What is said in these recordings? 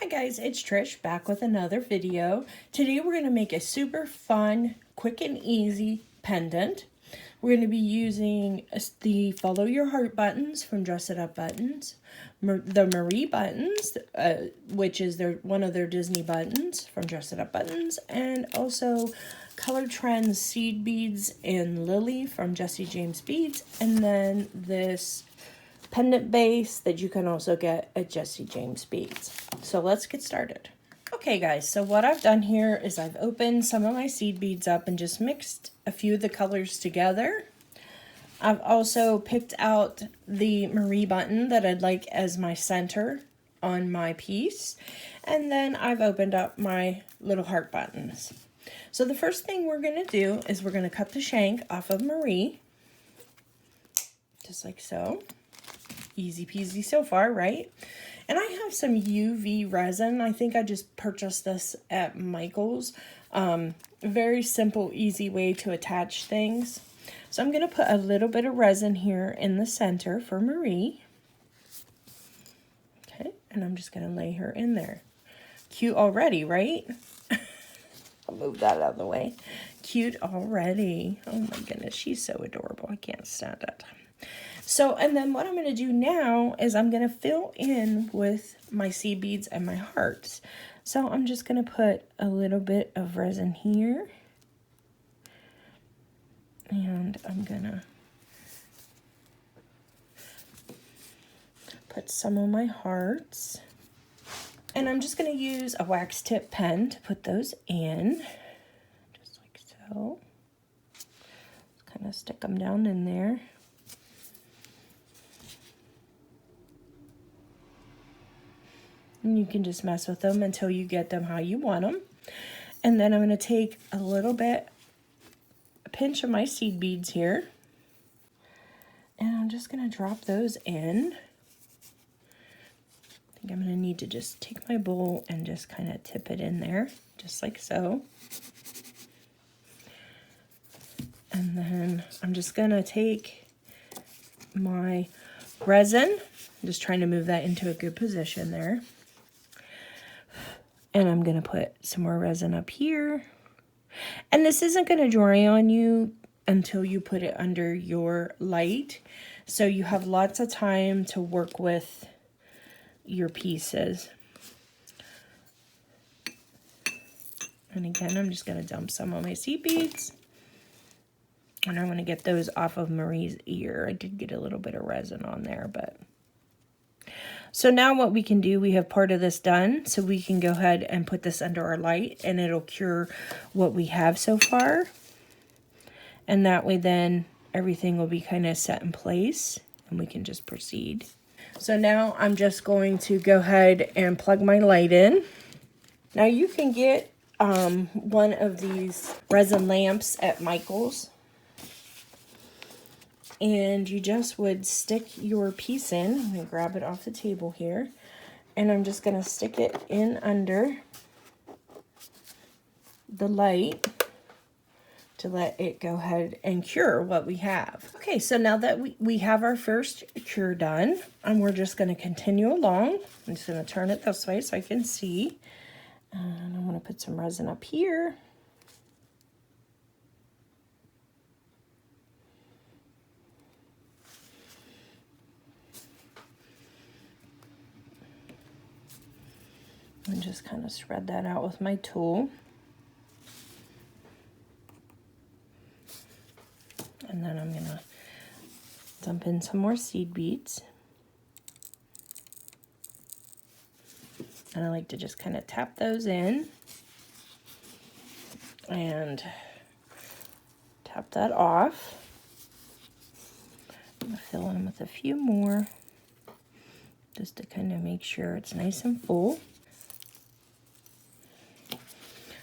Hi guys, it's Trish back with another video. Today we're going to make a super fun, quick and easy pendant. We're going to be using the Follow Your Heart buttons from Dress It Up Buttons, the Marie buttons, which is one of their Disney buttons from Dress It Up Buttons, and also Color Trends seed beads in Lili from Jesse James Beads, and then this pendant base that you can also get at Jesse James Beads. So let's get started. Okay guys, so what I've done here is I've opened some of my seed beads up and just mixed a few of the colors together. I've also picked out the Marie button that I'd like as my center on my piece. And then I've opened up my little heart buttons. So the first thing we're going to do is we're going to cut the shank off of Marie. Just like so. Easy peasy so far, right? And I have some UV resin. I think I just purchased this at Michael's. Very simple, easy way to attach things. So I'm going to put a little bit of resin here in the center for Marie. Okay, and I'm just going to lay her in there. Cute already, right? I'll move that out of the way. Cute already. Oh my goodness, she's so adorable. I can't stand it. So, and then what I'm going to do now is I'm going to fill in with my seed beads and my hearts. So I'm just going to put a little bit of resin here. And I'm going to put some of my hearts. And I'm just going to use a wax tip pen to put those in. Just like so. Just kind of stick them down in there. And you can just mess with them until you get them how you want them. And then I'm going to take a pinch of my seed beads here. And I'm just going to drop those in. I think I'm going to need to just take my bowl and just kind of tip it in there, just like so. And then I'm just going to take my resin. I'm just trying to move that into a good position there. And I'm going to put some more resin up here. And this isn't going to dry on you until you put it under your light. So you have lots of time to work with your pieces. And again, I'm just going to dump some of my seed beads. And I'm going to get those off of Marie's ear. I did get a little bit of resin on there, but... So now what we can do, we have part of this done, so we can go ahead and put this under our light, and it'll cure what we have so far. And that way then everything will be kind of set in place, and we can just proceed. So now I'm just going to go ahead and plug my light in. Now you can get one of these resin lamps at Michael's. And you just would stick your piece in. I'm going to grab it off the table here. And I'm just going to stick it in under the light to let it go ahead and cure what we have. Okay, so now that we have our first cure done, and we're just going to continue along. I'm just going to turn it this way so I can see. And I'm going to put some resin up here. And just kind of spread that out with my tool. And then I'm going to dump in some more seed beads. And I like to just kind of tap those in. And tap that off. I'm going to fill in with a few more. Just to kind of make sure it's nice and full.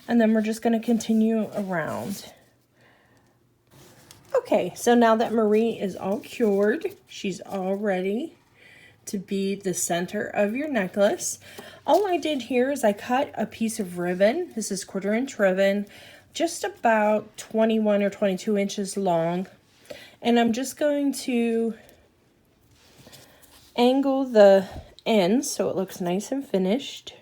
And then we're just going to continue around. Okay, so now that Marie is all cured, she's all ready to be the center of your necklace. All I did here is I cut a piece of ribbon. This is 1/4 inch ribbon, just about 21 or 22 inches long. And I'm just going to angle the ends so it looks nice and finished.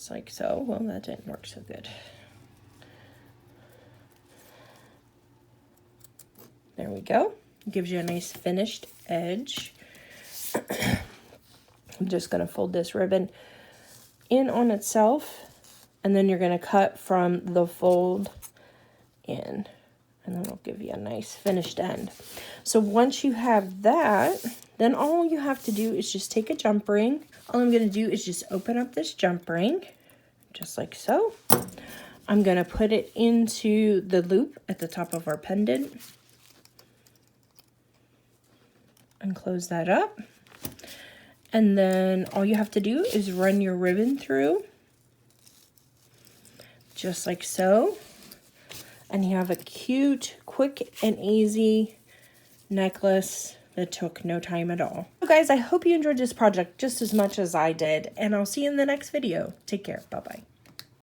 just like so. Well, that didn't work so good. There we go. Gives you a nice finished edge. I'm just going to fold this ribbon in on itself, and then you're going to cut from the fold in, and then it'll give you a nice finished end. So once you have that, then all you have to do is just take a jump ring. All I'm going to do is just open up this jump ring, just like so. I'm going to put it into the loop at the top of our pendant and close that up. And then all you have to do is run your ribbon through, just like so. And you have a cute, quick, and easy necklace that took no time at all. So guys, I hope you enjoyed this project just as much as I did, and I'll see you in the next video. Take care. Bye-bye.